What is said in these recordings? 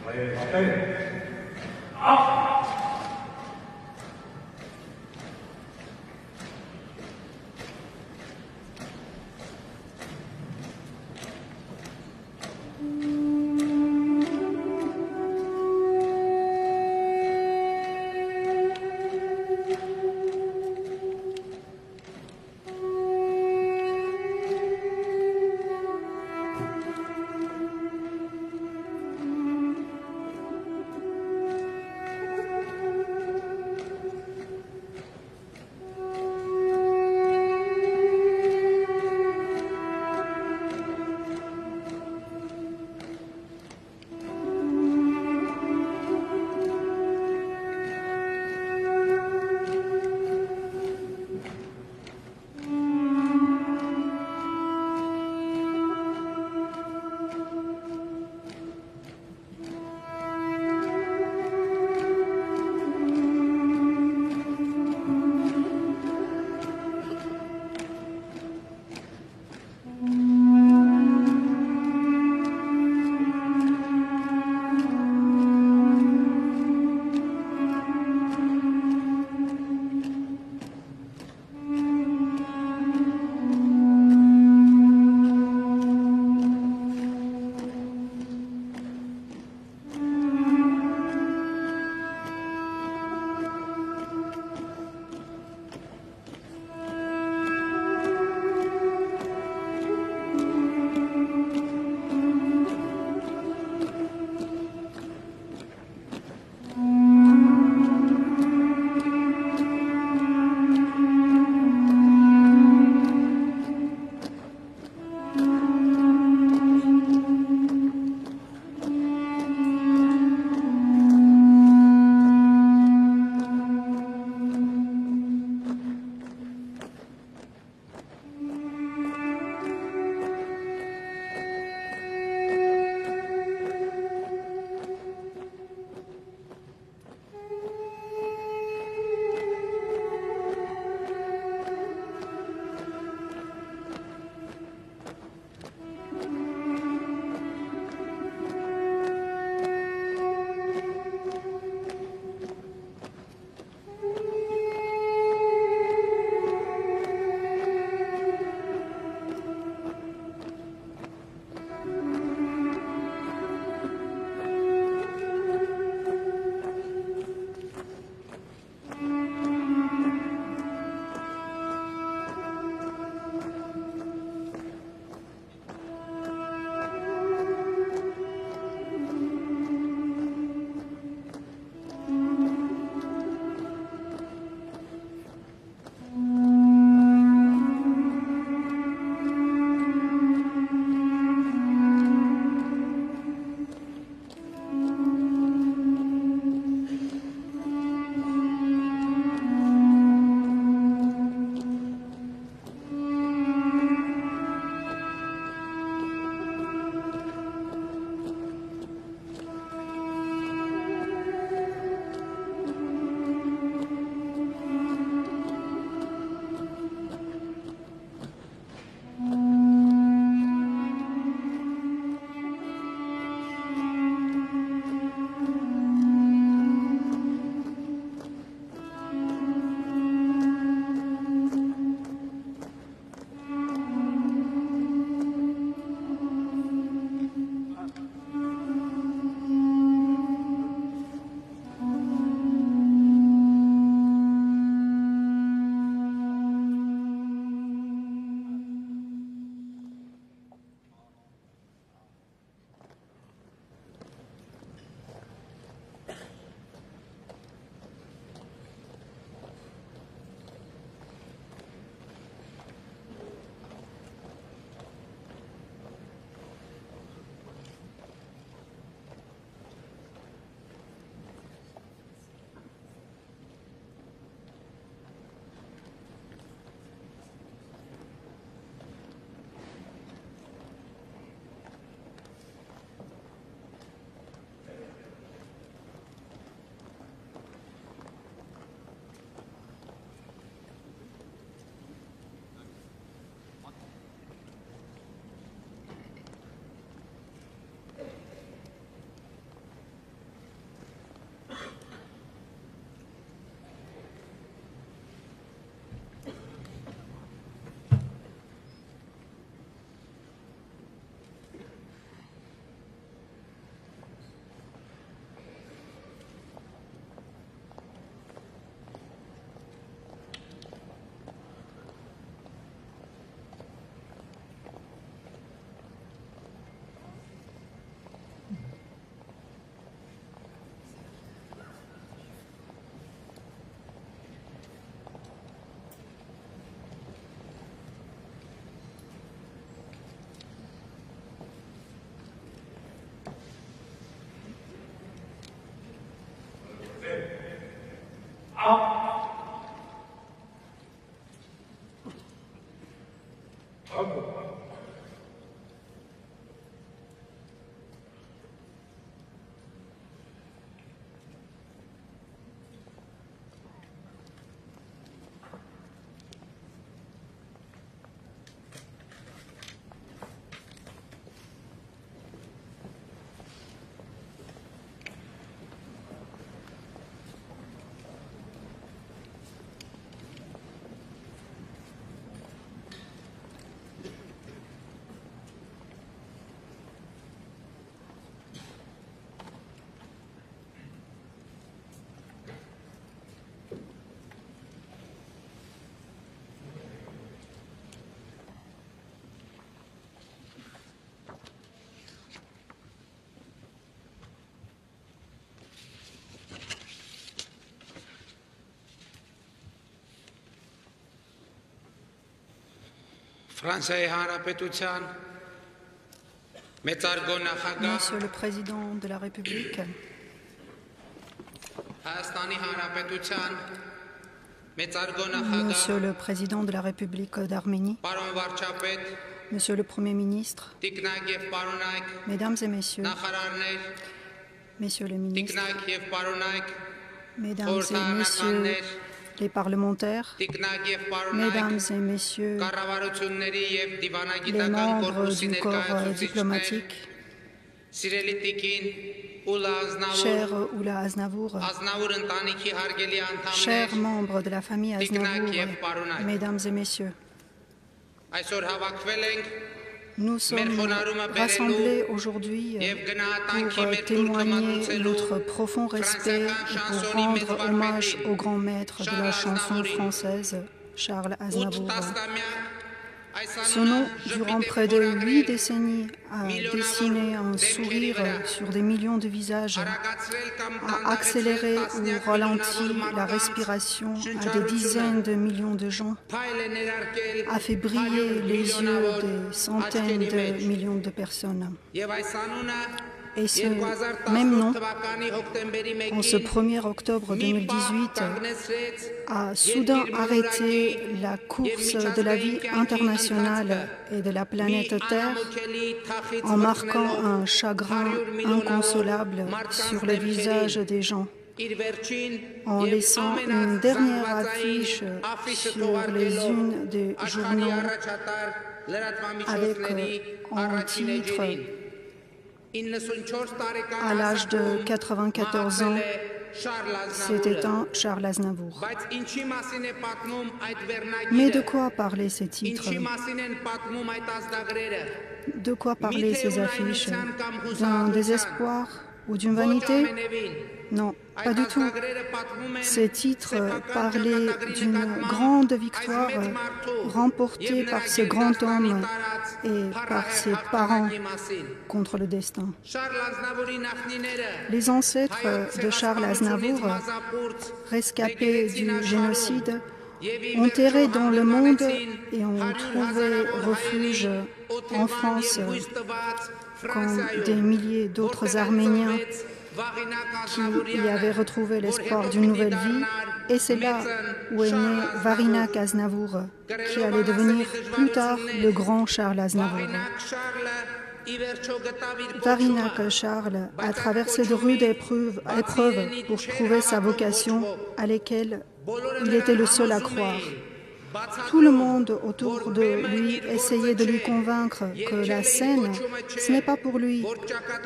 Très entrée. Ah! Monsieur le Président de la République, Monsieur le Président de la République d'Arménie, Monsieur le Premier ministre, Mesdames et Messieurs, Messieurs les ministres, Mesdames et Messieurs les parlementaires, Mesdames et Messieurs les membres du corps diplomatique, cher Oula Aznavour, chers membres de la famille Aznavour, Mesdames et Messieurs, nous sommes rassemblés aujourd'hui pour témoigner notre profond respect et pour rendre hommage au grand maître de la chanson française, Charles Aznavour. Son nom, durant près de 8 décennies, a dessiné un sourire sur des millions de visages, a accéléré ou ralenti la respiration à des dizaines de millions de gens, a fait briller les yeux des centaines de millions de personnes. Et ce même nom, en ce 1er octobre 2018, a soudain arrêté la course de la vie internationale et de la planète Terre en marquant un chagrin inconsolable sur le visage des gens, en laissant une dernière affiche sur les unes des journaux avec en titre « À l'âge de 94 ans, s'est éteint Charles Aznavour ». Mais de quoi parlaient ces titres? De quoi parlaient ces affiches? D'un désespoir ou d'une vanité? Non, pas du tout. Ces titres parlaient d'une grande victoire remportée par ce grand homme et par ses parents contre le destin. Les ancêtres de Charles Aznavour, rescapés du génocide, ont erré dans le monde et ont trouvé refuge en France, comme des milliers d'autres Arméniens qui y avaient retrouvé l'espoir d'une nouvelle vie. Et c'est là où est né Varinak Aznavour, qui allait devenir plus tard le grand Charles Aznavour. Varinak Charles a traversé de rudes épreuves pour trouver sa vocation à laquelle il était le seul à croire. Tout le monde autour de lui essayait de lui convaincre que la scène, ce n'est pas pour lui,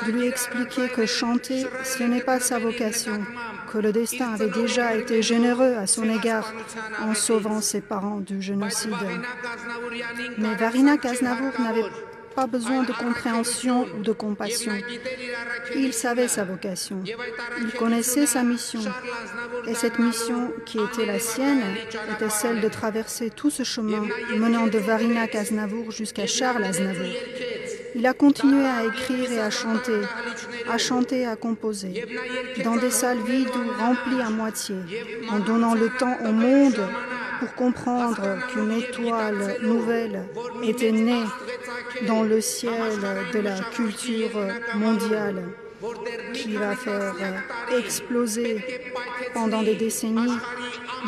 de lui expliquer que chanter, ce n'est pas sa vocation, que le destin avait déjà été généreux à son égard en sauvant ses parents du génocide. Mais Varinak Aznavour n'avait pas besoin de compréhension ou de compassion. Il savait sa vocation, il connaissait sa mission, et cette mission qui était la sienne était celle de traverser tout ce chemin menant de Varinak Aznavour jusqu'à Charles Aznavour. Il a continué à écrire et à chanter et à composer, dans des salles vides ou remplies à moitié, en donnant le temps au monde pour comprendre qu'une étoile nouvelle était née dans le ciel de la culture mondiale, qui va faire exploser pendant des décennies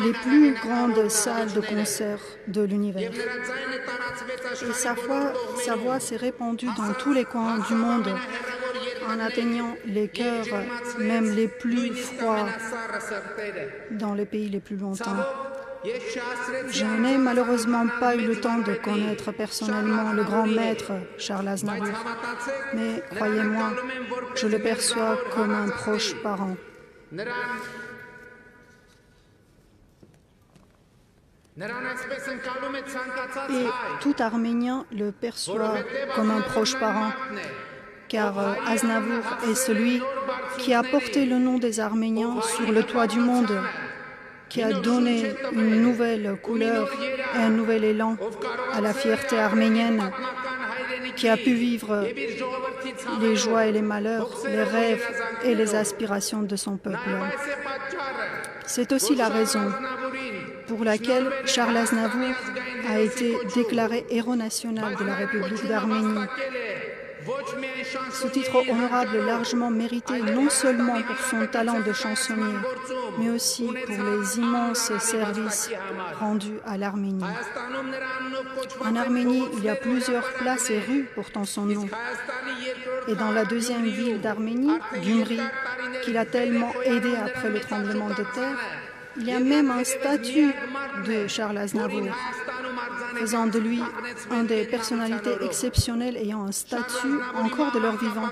les plus grandes salles de concert de l'univers. Et sa voix s'est répandue dans tous les coins du monde en atteignant les cœurs, même les plus froids, dans les pays les plus lointains. Je n'ai malheureusement pas eu le temps de connaître personnellement le grand maître Charles Aznavour, mais croyez-moi, je le perçois comme un proche parent. Et tout Arménien le perçoit comme un proche parent, car Aznavour est celui qui a porté le nom des Arméniens sur le toit du monde, qui a donné une nouvelle couleur et un nouvel élan à la fierté arménienne, qui a pu vivre les joies et les malheurs, les rêves et les aspirations de son peuple. C'est aussi la raison pour laquelle Charles Aznavour a été déclaré héros national de la République d'Arménie. Ce titre honorable est largement mérité non seulement pour son talent de chansonnier, mais aussi pour les immenses services rendus à l'Arménie. En Arménie, il y a plusieurs places et rues portant son nom. Et dans la deuxième ville d'Arménie, Gyumri, qu'il a tellement aidé après le tremblement de terre, il y a même un statut de Charles Aznavour, faisant de lui une des personnalités exceptionnelles ayant un statut encore de leur vivant.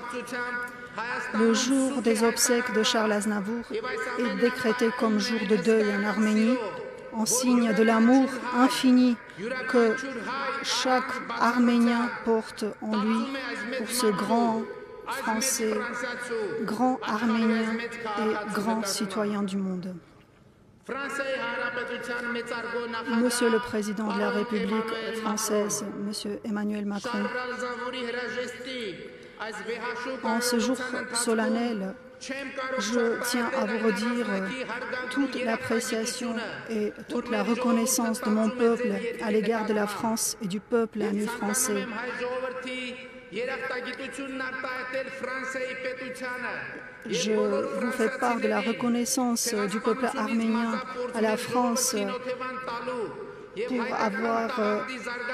Le jour des obsèques de Charles Aznavour est décrété comme jour de deuil en Arménie, en signe de l'amour infini que chaque Arménien porte en lui pour ce grand Français, grand Arménien et grand citoyen du monde. Monsieur le Président de la République française, Monsieur Emmanuel Macron, en ce jour solennel, je tiens à vous redire toute l'appréciation et toute la reconnaissance de mon peuple à l'égard de la France et du peuple ami français. Je vous fais part de la reconnaissance du peuple arménien à la France pour avoir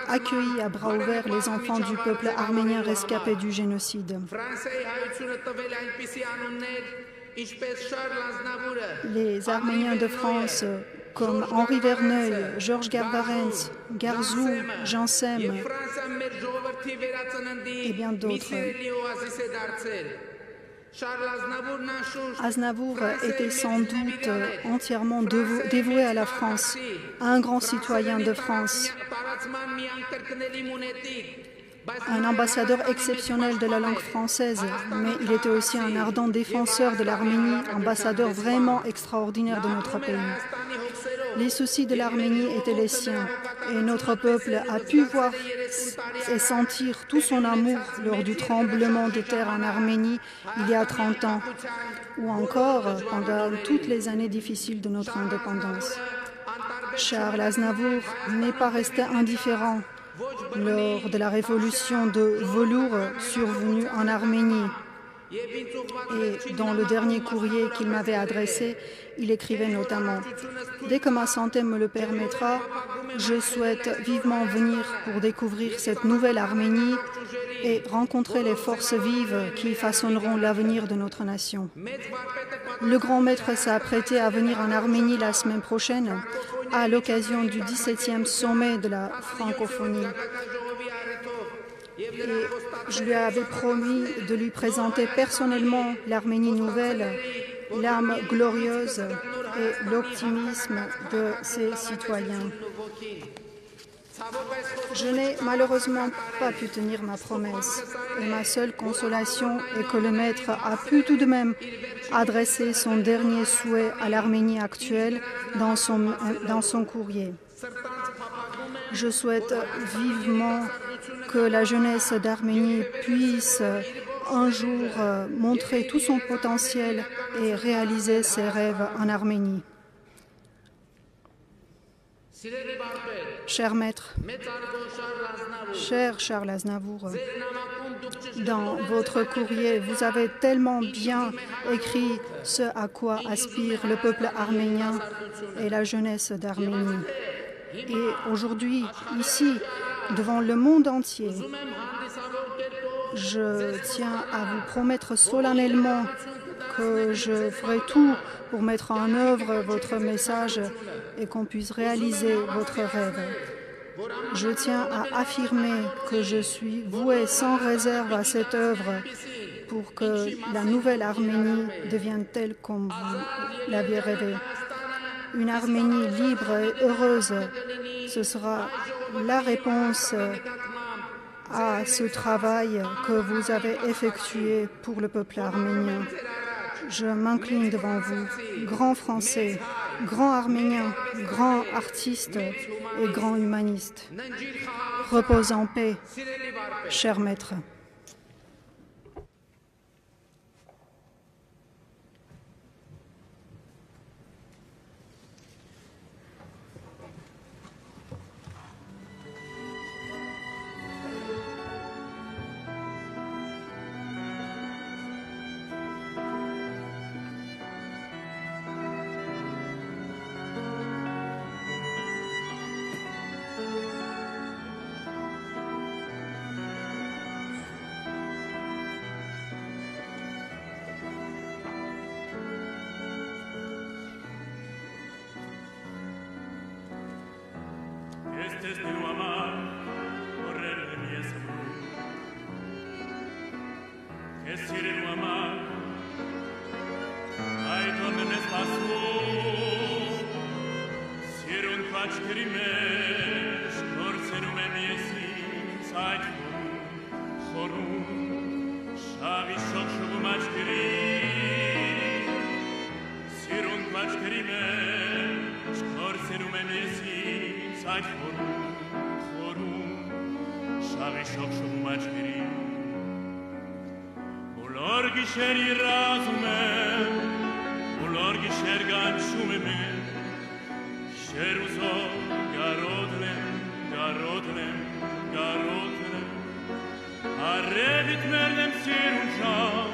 accueilli à bras ouverts les enfants du peuple arménien rescapés du génocide. Les Arméniens de France, comme Henri Verneuil, Georges Garbarens, Garzou, Janssem et bien d'autres. Aznavour était sans doute entièrement dévoué à la France, un grand citoyen de France, un ambassadeur exceptionnel de la langue française, mais il était aussi un ardent défenseur de l'Arménie, ambassadeur vraiment extraordinaire de notre pays. Les soucis de l'Arménie étaient les siens, et notre peuple a pu voir et sentir tout son amour lors du tremblement de terre en Arménie il y a 30 ans, ou encore pendant toutes les années difficiles de notre indépendance. Charles Aznavour n'est pas resté indifférent lors de la révolution de velours survenue en Arménie. Et dans le dernier courrier qu'il m'avait adressé, il écrivait notamment « Dès que ma santé me le permettra, je souhaite vivement venir pour découvrir cette nouvelle Arménie et rencontrer les forces vives qui façonneront l'avenir de notre nation. » Le grand maître s'est apprêté à venir en Arménie la semaine prochaine à l'occasion du 17e sommet de la francophonie. Et je lui avais promis de lui présenter personnellement l'Arménie nouvelle, l'âme glorieuse et l'optimisme de ses citoyens. Je n'ai malheureusement pas pu tenir ma promesse et ma seule consolation est que le maître a pu tout de même adresser son dernier souhait à l'Arménie actuelle dans son courrier. Je souhaite vivement que la jeunesse d'Arménie puisse un jour montrer tout son potentiel et réaliser ses rêves en Arménie. Cher maître, cher Charles Aznavour, Dans votre courrier, vous avez tellement bien écrit ce à quoi aspire le peuple arménien et la jeunesse d'Arménie. Et aujourd'hui, ici, devant le monde entier, je tiens à vous promettre solennellement que je ferai tout pour mettre en œuvre votre message et qu'on puisse réaliser votre rêve. Je tiens à affirmer que je suis voué sans réserve à cette œuvre pour que la nouvelle Arménie devienne telle comme vous l'aviez rêvé. Une Arménie libre et heureuse, ce sera la réponse à ce travail que vous avez effectué pour le peuple arménien. Je m'incline devant vous, grand Français, grand Arménien, grand artiste et grand humaniste. Repose en paix, cher maître. Este es de lo amar, correr de mi escuro. Que si de lo amar, ai donde me spasó. Si era un pač kerimesh, corse nume miesi, sait chorum, shavi shok shugu mach keri. Si era un pač kerimesh, corse nume miesi, sait chorum, shavi shok shugu mach keri. Ulor gisher yirazume, ulor gisher ganchume, sheruzo garodlem, garodlem, garodlem. Arrevit merdem sirunjam,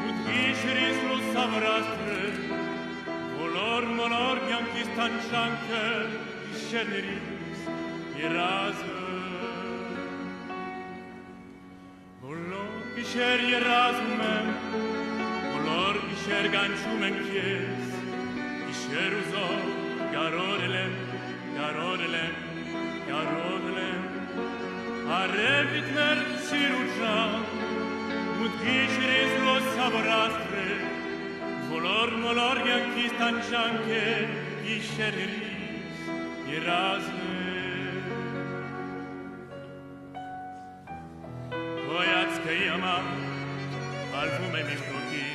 ut gisheris lo savrastre, ulor molor yankistan shanke, gisheris yirazume. Gisher yerazumem, olor gisher ganchumem kies, gisher uzo garodelem, garodelem, garodelem. Arrevit mer sirujam, ut gisheris lo saborastre, volor molor yankis tanchanke, gisheris yerazumem. Kıyama, albume mifroki,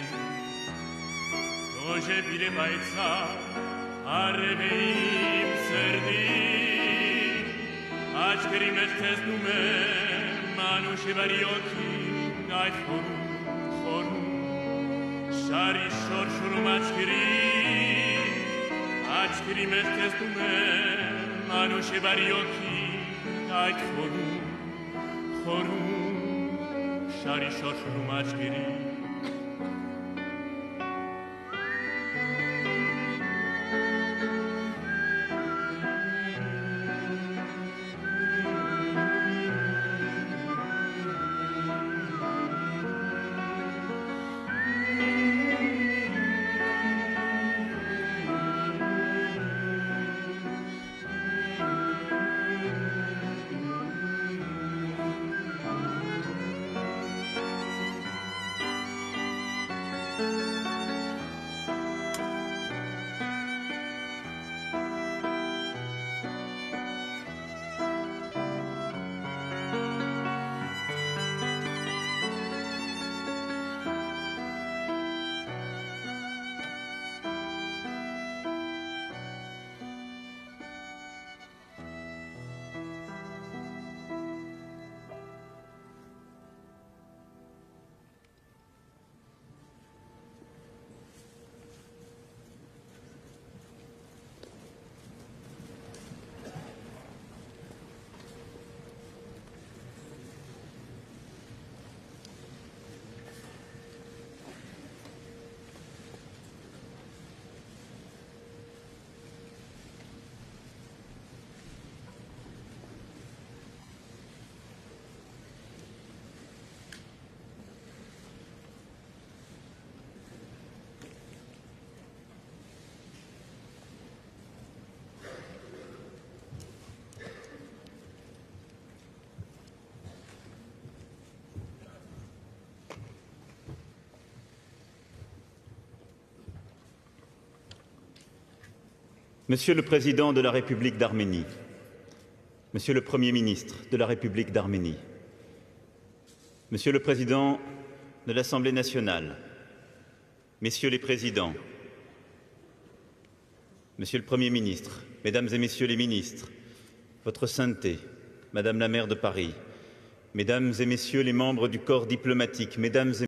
doje bile baytsa, arrebeim serdi, aç kerimet teznume, manuşe varioki, gayt chorum, shari shor shurum aç kerimet teznume, manuşe varioki, gayt chorum, shari shor shurum aç keri. Monsieur le Président de la République d'Arménie, Monsieur le Premier ministre de la République d'Arménie, Monsieur le Président de l'Assemblée nationale, Messieurs les Présidents, Monsieur le Premier ministre, Mesdames et Messieurs les ministres, Votre Sainteté, Madame la maire de Paris, Mesdames et Messieurs les membres du corps diplomatique, Mesdames et